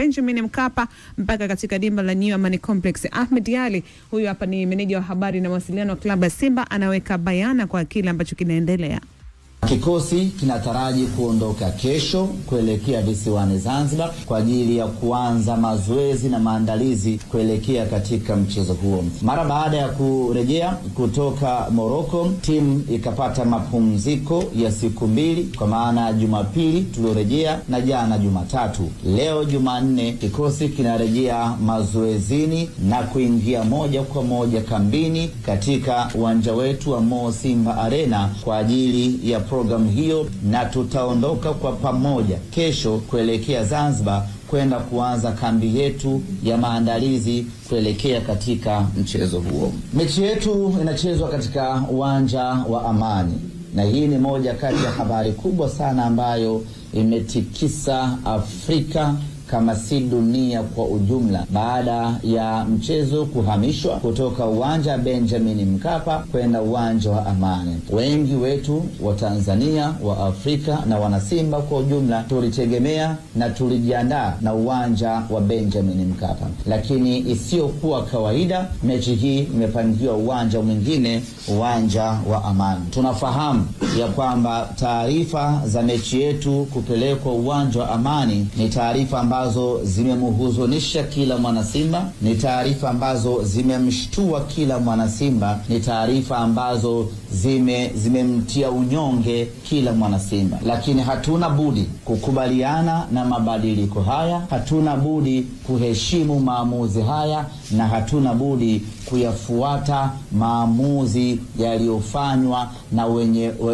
Benjamin Mkapa mpaka katika dimba la New Amani Complex. Ahmed Ally, huyu hapa ni meneja wa habari na mawasiliano wa klabu ya Simba, anaweka bayana kwa kile ambacho kinaendelea. Kikosi kinataraji kuondoka kesho kuelekea visiwani Zanzibar kwa ajili ya kuanza mazoezi na maandalizi kuelekea katika mchezo huo. Mara baada ya kurejea kutoka Morocco, timu ikapata mapumziko ya siku 2, kwa maana Jumapili tuliorejea na jana Jumatatu. Leo Jumanne kikosi kinarejea mazoezini na kuingia moja kwa moja kambini katika uwanja wetu wa Mo Simba Arena kwa ajili ya programu hiyo, na tutaondoka kwa pamoja kesho kuelekea Zanzibar kwenda kuanza kambi yetu ya maandalizi kuelekea katika mchezo huo. Mechi yetu inachezwa katika uwanja wa Amani, na hii ni moja kati ya habari kubwa sana ambayo imetikisa Afrika kama si dunia kwa ujumla, baada ya mchezo kuhamishwa kutoka uwanja Benjamin Mkapa kwenda uwanja wa Amani. Wengi wetu wa Tanzania, wa Afrika na wanasimba kwa ujumla tulitegemea na tulijiandaa na uwanja wa Benjamin Mkapa, lakini isiyokuwa kawaida, mechi hii imepangiwa uwanja mwingine, uwanja wa Amani. Tunafahamu ya kwamba taarifa za mechi yetu kupelekwa uwanja wa Amani ni taarifa ambazo zimemhuzunisha kila mwanasimba, ni taarifa ambazo zimemshtua kila mwanasimba, ni taarifa ambazo zimemtia unyonge kila mwanasimba. Lakini hatuna budi kukubaliana na mabadiliko haya, hatuna budi kuheshimu maamuzi haya, na hatuna budi kuyafuata maamuzi yaliyofanywa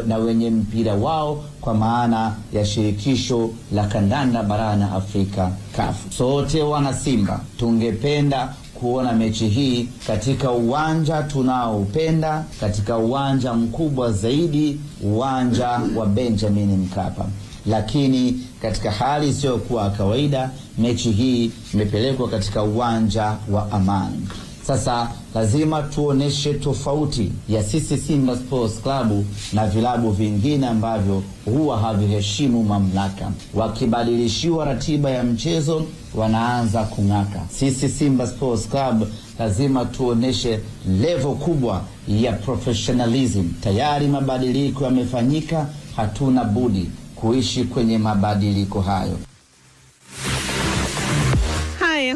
na wenye mpira wao, kwa maana ya shirikisho la kandanda barani Afrika, CAF. Sote wana Simba tungependa kuona mechi hii katika uwanja tunaoupenda, katika uwanja mkubwa zaidi, uwanja wa Benjamin Mkapa. Lakini katika hali isiyokuwa kawaida, mechi hii imepelekwa katika uwanja wa Amani. Sasa lazima tuoneshe tofauti ya sisi Simba Sports Club na vilabu vingine ambavyo huwa haviheshimu mamlaka. Wakibadilishiwa ratiba ya mchezo wanaanza kung'aka. Sisi Simba Sports Club lazima tuoneshe level kubwa ya professionalism. Tayari mabadiliko yamefanyika, hatuna budi kuishi kwenye mabadiliko hayo.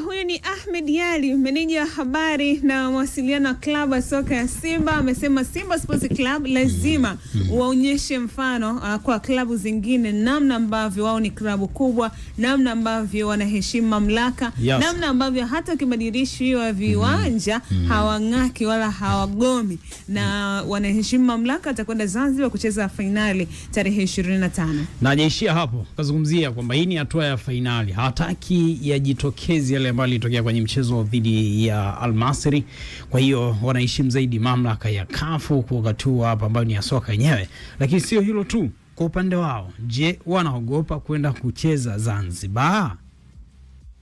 Huyu ni Ahmed Ally, meneja wa habari na mawasiliano wa klabu ya soka ya Simba. Amesema Simba Sports Club lazima waonyeshe mfano kwa klabu zingine, namna ambavyo wao ni klabu kubwa, namna ambavyo wanaheshimu mamlaka, namna ambavyo hata ukibadilishiwa viwanja hawang'aki wala hawagomi, na wanaheshimu mamlaka. Atakwenda Zanzibar kucheza finali tarehe 25. Na hajaishia hapo, kazungumzia kwamba hii ni hatua ya finali, hataki yajitokeze yale ambayo ilitokea kwenye mchezo dhidi ya Al Masry. Kwa hiyo wanaheshimu zaidi mamlaka ya CAF kwa wakati huu hapa, ambayo ni ya soka yenyewe. Lakini sio hilo tu, kwa upande wao, je, wanaogopa kwenda kucheza Zanzibar?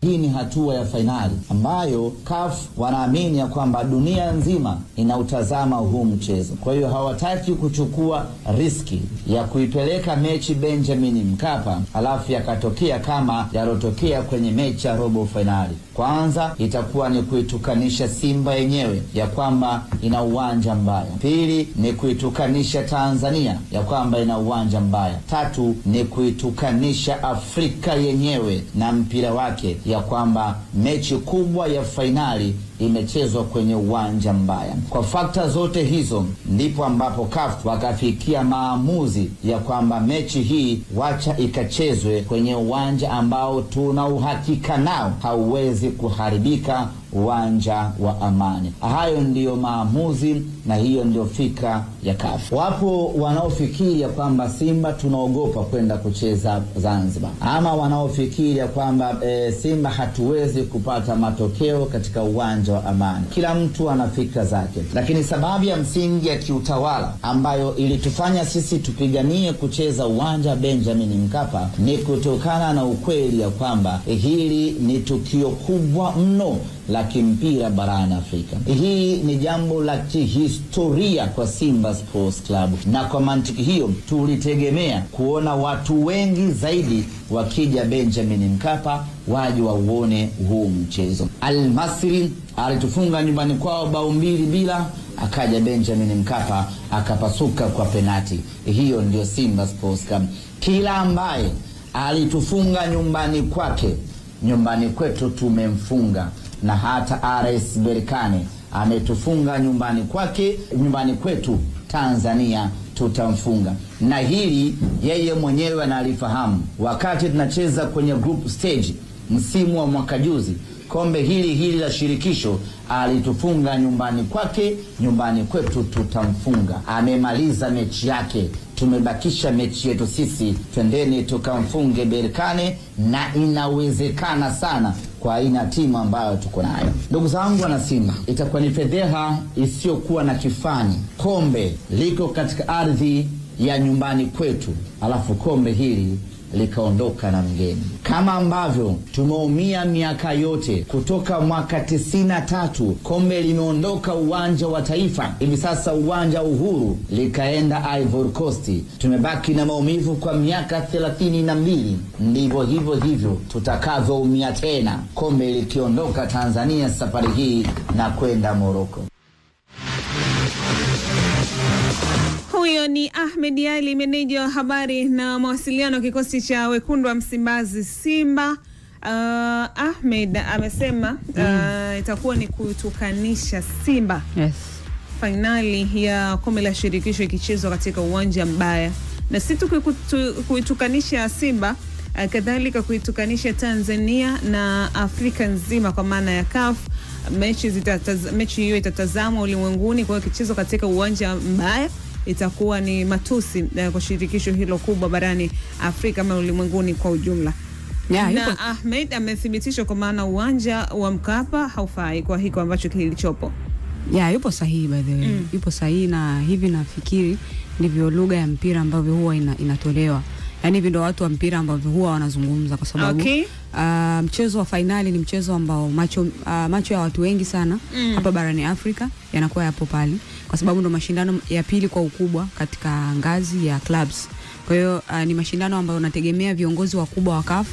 Hii ni hatua ya fainali ambayo CAF wanaamini ya kwamba dunia nzima inautazama huu mchezo. Kwa hiyo hawataki kuchukua riski ya kuipeleka mechi Benjamin Mkapa alafu yakatokea kama yalotokea kwenye mechi ya robo fainali. Kwanza itakuwa ni kuitukanisha Simba yenyewe ya kwamba ina uwanja mbaya. Pili ni kuitukanisha Tanzania ya kwamba ina uwanja mbaya. Tatu ni kuitukanisha Afrika yenyewe na mpira wake ya kwamba mechi kubwa ya fainali imechezwa kwenye uwanja mbaya. Kwa fakta zote hizo ndipo ambapo CAF wakafikia maamuzi ya kwamba mechi hii wacha ikachezwe kwenye uwanja ambao tuna uhakika nao hauwezi kuharibika, uwanja wa Amani. Hayo ndiyo maamuzi na hiyo ndio fikra ya CAF. Wapo wanaofikiri ya kwamba Simba tunaogopa kwenda kucheza Zanzibar, ama wanaofikiri ya kwamba Simba hatuwezi kupata matokeo katika uwanja wa Amani. Kila mtu ana fikra zake, lakini sababu ya msingi ya kiutawala ambayo ilitufanya sisi tupiganie kucheza uwanja Benjamin Mkapa ni kutokana na ukweli ya kwamba hili ni tukio kubwa mno la kimpira barani Afrika. Hii ni jambo la kihistoria kwa Simba Sports Club, na kwa mantiki hiyo tulitegemea kuona watu wengi zaidi wakija Benjamin Mkapa waje wauone huu mchezo. Al-Masry alitufunga nyumbani kwao bao 2-0, akaja Benjamin Mkapa akapasuka kwa penati. Hiyo ndio Simba Sports Club. Kila ambaye alitufunga nyumbani kwake, nyumbani kwetu tumemfunga, na hata RS Berkane ametufunga nyumbani kwake, nyumbani kwetu Tanzania tutamfunga. Na hili yeye mwenyewe analifahamu. Wakati tunacheza kwenye group stage msimu wa mwaka juzi, kombe hili la shirikisho, alitufunga nyumbani kwake, nyumbani kwetu tutamfunga. Amemaliza mechi yake, tumebakisha mechi yetu sisi. Twendeni tukamfunge Berkane, na inawezekana sana kwa aina timu ambayo tuko nayo. Ndugu zangu wana Simba, itakuwa ni fedheha isiyokuwa na kifani. Kombe liko katika ardhi ya nyumbani kwetu, alafu kombe hili likaondoka na mgeni. Kama ambavyo tumeumia miaka yote kutoka mwaka 93, kombe limeondoka uwanja wa Taifa, hivi sasa uwanja Uhuru, likaenda Ivory Coast. Tumebaki na maumivu kwa miaka 32. Ndivyo hivyo tutakavyoumia tena kombe likiondoka Tanzania safari hii na kwenda Morocco. Huyo ni Ahmed Ally, meneja wa habari na mawasiliano kikosi cha wekundu wa Msimbazi Simba. Ahmed amesema itakuwa ni kutukanisha Simba. Yes. Finali ya kombe la shirikisho ikichezwa katika uwanja mbaya. Na si tu kuitukanisha Simba, kadhalika kuitukanisha Tanzania na Afrika nzima kwa maana ya CAF. Mechi hiyo itatazamwa ulimwenguni, kwa kichezo katika uwanja mbaya itakuwa ni matusi kwa shirikisho hilo kubwa barani Afrika na ulimwenguni kwa ujumla. Na Ahmed amethibitisha kwa maana uwanja wa Mkapa haufai kwa hiko ambacho kilichopo. Yupo sahihi by the way. Yupo sahihi, na hivi nafikiri ndivyo lugha ya mpira ambavyo huwa inatolewa. Yaani hivi ndio watu wa mpira ambavyo huwa wanazungumza, kwa sababu mchezo wa finali ni mchezo ambao macho ya watu wengi sana hapa barani Afrika yanakuwa yapo pale, kwa sababu ndo mashindano ya pili kwa ukubwa katika ngazi ya clubs. Kwa hiyo ni mashindano ambayo unategemea viongozi wakubwa wa CAF,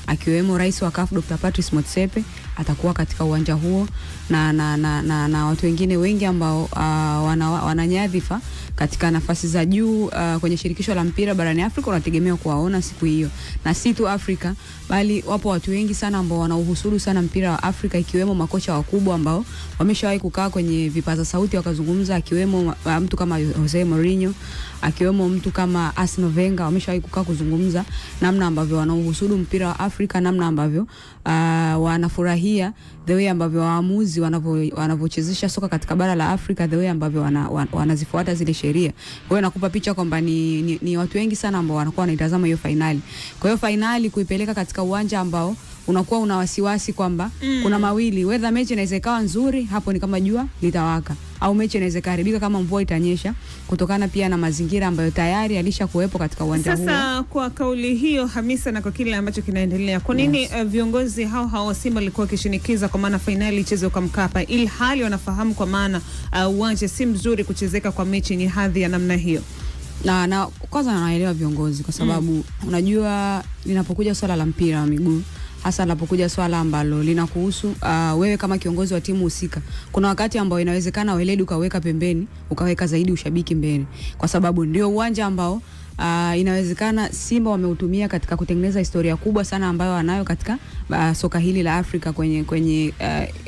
akiwemo rais wa CAF Dr. Patrice Motsepe atakuwa katika uwanja huo, na watu wengine wengi ambao wananyadhifa katika nafasi za juu kwenye shirikisho la mpira barani Afrika unategemea kuwaona siku hiyo. Na si tu Afrika, bali wapo watu wengi sana ambao wanauhusudu sana mpira wa Afrika, ikiwemo makocha wakubwa ambao wameshawahi kukaa kwenye vipaza sauti wakazungumza, akiwemo mtu kama Jose Mourinho, akiwemo mtu kama Arsene Wenger. Wameshawahi kukaa kuzungumza namna ambavyo wanauhusudu mpira wa Afrika, namna ambavyo wanafurahia the way ambavyo waamuzi wanavyochezesha soka katika bara la Afrika, the way ambavyo wanazifuata zile sheria. Kwa hiyo nakupa picha kwamba ni watu wengi sana ambao wanakuwa wanaitazama hiyo finali. Kwa hiyo finali kuipeleka katika uwanja ambao unakuwa una wasiwasi kwamba kuna mawili, whether mechi inaweza ikawa nzuri, hapo ni kama jua litawaka, au mechi inaweza kuharibika kama mvua itanyesha, kutokana pia na mazingira ambayo tayari alishakuwepo katika uwanja huo. Sasa kwa kauli hiyo Hamisa, na kwa kile ambacho kinaendelea, kwa nini viongozi hao wa Simba walikuwa kishinikiza kwa maana finali ichezwe kwa Mkapa, ili hali wanafahamu kwa maana uwanja si mzuri kuchezeka kwa mechi ni hadhi ya namna hiyo? Na kwanza naelewa viongozi, kwa sababu unajua linapokuja swala la mpira wa miguu, hasa linapokuja swala ambalo linakuhusu wewe kama kiongozi wa timu husika, kuna wakati ambao inawezekana weledi ukaweka pembeni, ukaweka zaidi ushabiki mbele, kwa sababu ndio uwanja ambao inawezekana Simba wameutumia katika kutengeneza historia kubwa sana ambayo wanayo katika soka hili la Afrika kwenye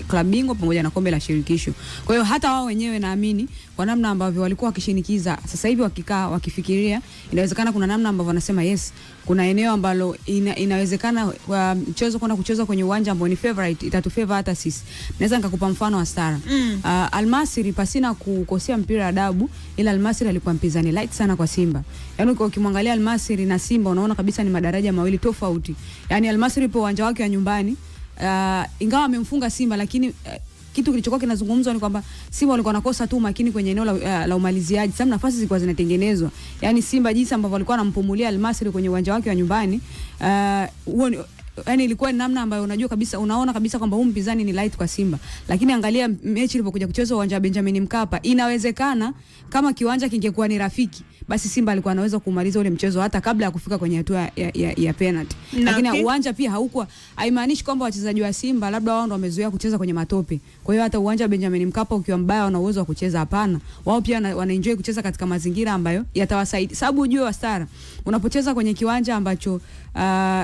klabu bingwa pamoja na kombe la shirikisho. Kwa hiyo hata wao wenyewe naamini kwa namna ambavyo walikuwa wakishinikiza, sasa hivi wakikaa wakifikiria, inawezekana kuna namna ambavyo wanasema yes, kuna eneo ambalo inawezekana mchezo kwenda kuchezwa kwenye uwanja ambao ni favorite, itatufavor hata sisi. Naweza nikakupa mfano wa Stara. Al-Masry, pasina kukosea mpira adabu, ila Al-Masry alikuwa mpinzani light sana kwa Simba. Yaani ukimwangalia Al-Masry na Simba unaona kabisa ni madaraja mawili tofauti. Yaani Al-Masry ipo uwanja wake wa nyumbani, ingawa amemfunga Simba, lakini kitu kilichokuwa kinazungumzwa ni kwamba Simba walikuwa wanakosa tu makini kwenye eneo la umaliziaji. Sasa nafasi zilikuwa zinatengenezwa. Yaani Simba jinsi ambavyo walikuwa wanampumulia Al-Masry kwenye uwanja wake wa nyumbani, yani ilikuwa ni namna ambayo unajua kabisa, unaona kabisa kwamba huyu mpinzani ni light kwa Simba. Lakini angalia mechi ilipokuja kuchezwa uwanja wa Benjamin Mkapa, inawezekana kama kiwanja kingekuwa ni rafiki, basi Simba alikuwa anaweza kumaliza ule mchezo hata kabla ya kufika kwenye hatua ya penalty. Lakini uwanja pia haukuwa, haimaanishi kwamba wachezaji wa Simba labda wao ndio wamezoea kucheza kwenye matope. Kwa hiyo hata uwanja wa Benjamin Mkapa ukiwa mbaya wana uwezo wa kucheza, hapana. Wao pia wanaenjoy kucheza katika mazingira ambayo yatawasaidia. Sababu ujue Wastara, unapocheza kwenye kiwanja ambacho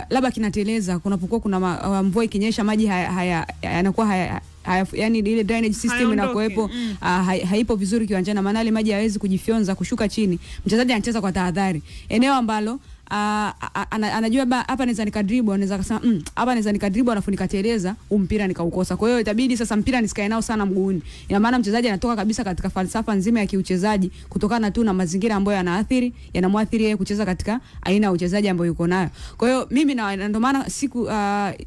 labda kinateleza, kunapokuwa kuna mvua ikinyesha, maji yanakuwa yani ile drainage system inakuepo haipo vizuri kiwanjani, maana ile maji hayawezi kujifyonza kushuka chini. Mchezaji anacheza kwa tahadhari. Eneo ambalo anajua hapa naweza nikadribble, anaweza kusema hapa naweza nikadribble alafu nikateleza mpira nikaukosa. Kwa hiyo itabidi sasa mpira nisikae nao sana mguuni. Ina maana mchezaji anatoka kabisa katika falsafa nzima ya kiuchezaji kutokana tu na mazingira ambayo yanamwathiri yeye kucheza katika aina ya uchezaji ambayo yuko nayo. Kwa hiyo mimi ndio maana siku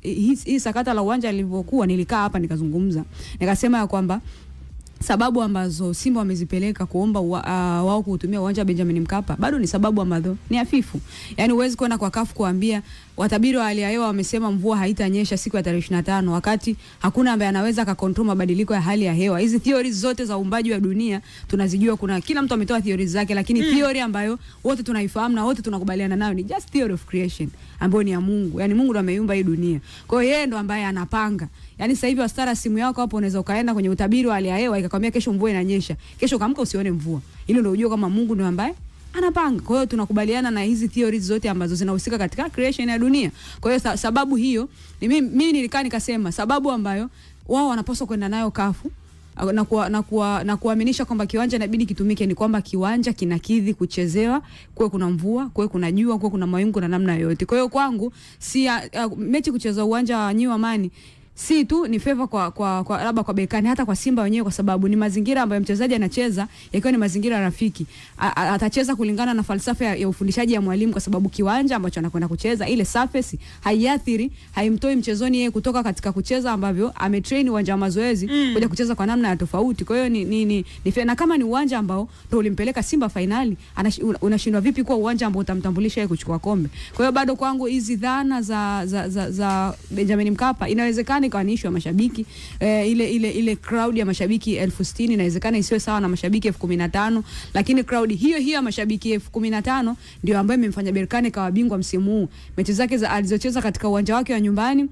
hii sakata la uwanja lilivyokuwa, nilikaa hapa nikazungumza. Nikasema ya kwamba sababu ambazo Simba wamezipeleka kuomba wao kutumia uwanja wa Benjamin Mkapa bado ni sababu ambazo ni hafifu. Yani huwezi kwenda kwa CAF kuambia watabiri wa hali ya hewa wamesema mvua haitanyesha siku ya tarehe 25 wakati hakuna ambaye anaweza akakontrol mabadiliko ya hali ya hewa. Hizi theories zote za uumbaji wa dunia tunazijua, kuna kila mtu ametoa theories zake, lakini theory ambayo wote tunaifahamu na wote tunakubaliana nayo ni just theory of creation ambayo ni ya Mungu. Yani Mungu ndo ameumba hii dunia. Kwa hiyo yeye ndo ambaye anapanga. Yani sasa hivi Wastara, simu yako hapo unaweza ukaenda kwenye utabiri wa hali ya hewa ikakwambia kesho mvua inanyesha. Kesho kaamka usione mvua. Hilo ndio unajua kama Mungu ndo ambaye anapanga. Kwa hiyo tunakubaliana na hizi theories zote ambazo zinahusika katika creation ya dunia. Kwa hiyo sababu hiyo ni mimi nilikaa nikasema sababu ambayo wao wanapaswa kwenda nayo kafu na kuaminisha kwamba kiwanja inabidi kitumike ni kwamba kiwanja kinakidhi kuchezewa, kwa kuna mvua, kwa kuna jua, kwa kuna mawingu na namna yoyote. Kwa hiyo kwangu si mechi kucheza uwanja wa New Amani si tu ni favor kwa labda kwa Berkane, hata kwa Simba wenyewe, kwa sababu ni mazingira ambayo mchezaji anacheza yakiwa ni mazingira rafiki. Atacheza kulingana na falsafa ya ufundishaji ya mwalimu, kwa sababu kiwanja ambacho anakwenda kucheza, ile surface haiathiri, haimtoi mchezoni yeye kutoka katika kucheza ambavyo ametrain uwanja wa mazoezi kuja kucheza kwa namna ya tofauti. Kwa hiyo ni na kama ni uwanja ambao ndio ulimpeleka Simba finali, unashindwa vipi kwa uwanja ambao utamtambulisha yeye kuchukua kombe? Kwa hiyo bado kwangu hizi dhana za Benjamin Mkapa inawezekana kwa nisho ya mashabiki ile crowd ya mashabiki 60,000 inawezekana isiwe sawa na mashabiki 15,000, lakini crowd hiyo ya mashabiki 15,000 ndio ambayo imemfanya Berkane kawa bingwa msimu huu. Mechi zake alizocheza katika uwanja wake wa nyumbani,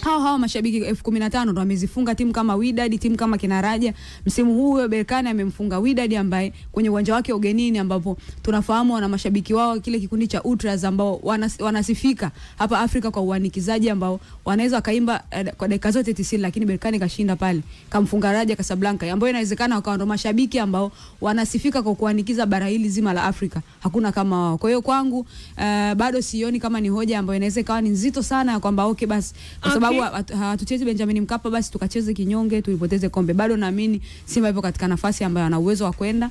hao mashabiki 15,000 ndo wamezifunga timu kama Wydad, timu kama Kinaraja. Msimu huu Berkane amemfunga Wydad ambaye kwenye uwanja wake ugenini, ambapo tunafahamu wana mashabiki wao kile kikundi cha ultras ambao wanasifika hapa Afrika kwa uanikizaji ambao wanaweza kaimba kwa dakika zote 90, lakini Berkane kashinda pale, kamfunga Raja Casablanca, ambao inawezekana wakawa ndo mashabiki ambao wanasifika kwa kuanikiza bara hili zima la Afrika. Hakuna kama wao. Kwa hiyo kwangu bado sioni kama ni hoja ambayo inaweza ikawa ni nzito sana kwamba okay basi sababu hatuchezi Benjamin Mkapa basi tukacheze kinyonge tulipoteze kombe. Bado naamini Simba ipo katika nafasi ambayo ana uwezo wa kwenda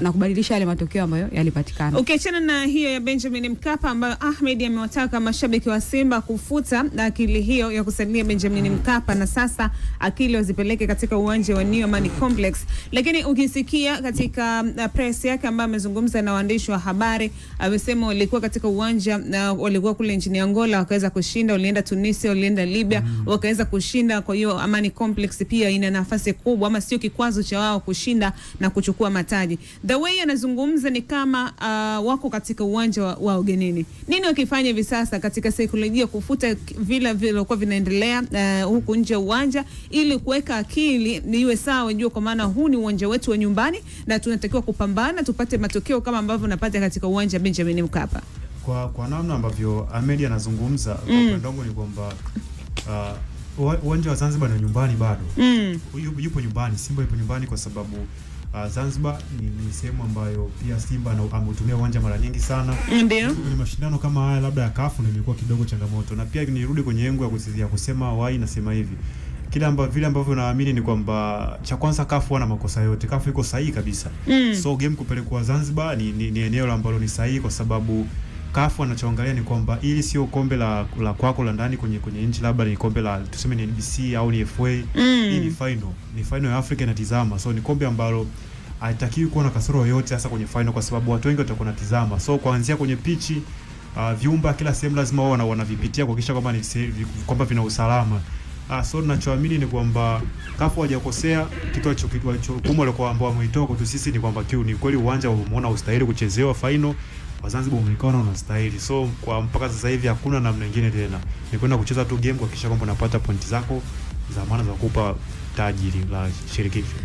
na kubadilisha yale matokeo ambayo yalipatikana. Ukiachana na hiyo ya Benjamin Mkapa ambayo Ahmed amewataka mashabiki wa Simba kufuta akili hiyo ya kusalia Benjamin Mkapa na sasa akili wazipeleke katika uwanja wa New Amani Complex. Lakini ukisikia katika press yake ambayo amezungumza na waandishi wa habari, amesema walikuwa katika uwanja na walikuwa kule nchini Angola wakaweza kushinda, walienda Tunisia, walienda Libya wakaweza kushinda. Kwa hiyo Amani Complex pia ina nafasi kubwa, ama sio kikwazo cha wao kushinda na kuchukua mataji. The way anazungumza ni kama wako katika uwanja wa ugenini. Nini wakifanya hivi sasa katika saikolojia kufuta vile kwa vinaendelea huku nje uwanja, ili kuweka akili niwe sawa, jua kwa maana huu ni uwanja wetu wa nyumbani na tunatakiwa kupambana tupate matokeo kama ambavyo unapata katika uwanja Benjamin Mkapa. Kwa namna ambavyo Ahmed anazungumza kwa ndongo ni kwamba uwanja wa Zanzibar ni nyumbani bado. Yupo nyumbani, Simba yupo nyumbani kwa sababu Zanzibar ni sehemu ambayo pia Simba ametumia uwanja mara nyingi sana. Ndio. Kwenye mashindano kama haya labda ya CAF ndio imekuwa kidogo changamoto. Na pia nirudi kwenye engo ya kusema why nasema hivi. Vile ambavyo naamini ni kwamba cha kwanza CAF wana makosa yote. CAF iko sahihi kabisa. So game kupelekwa Zanzibar ni eneo ambalo ni sahihi kwa sababu CAF anachoangalia ni kwamba ili sio kombe la kwako la ndani kwenye nchi, labda ni kombe la tuseme ni NBC au ni FA. Hii ni final ya Afrika inatizama. So ni kombe ambalo haitakiwi kuwa na kasoro yoyote hasa kwenye final kwa sababu watu wengi watakuwa wanatizama. So kuanzia kwenye pichi vyumba kila sehemu lazima wao wanavipitia kuhakikisha kwamba kwamba vina usalama. So ninachoamini ni kwamba CAF hawajakosea, kitu alichokuwa walikuwa ambao wameitoa kwetu sisi ni kwamba ni kweli uwanja umeona ustahili kuchezewa final, Wazanzibar umeikaona unastahili. So kwa mpaka sasa hivi hakuna namna nyingine tena, ni kwenda kucheza tu game kuhakikisha kwamba unapata pointi zako za maana za kukupa taji la shirikisho.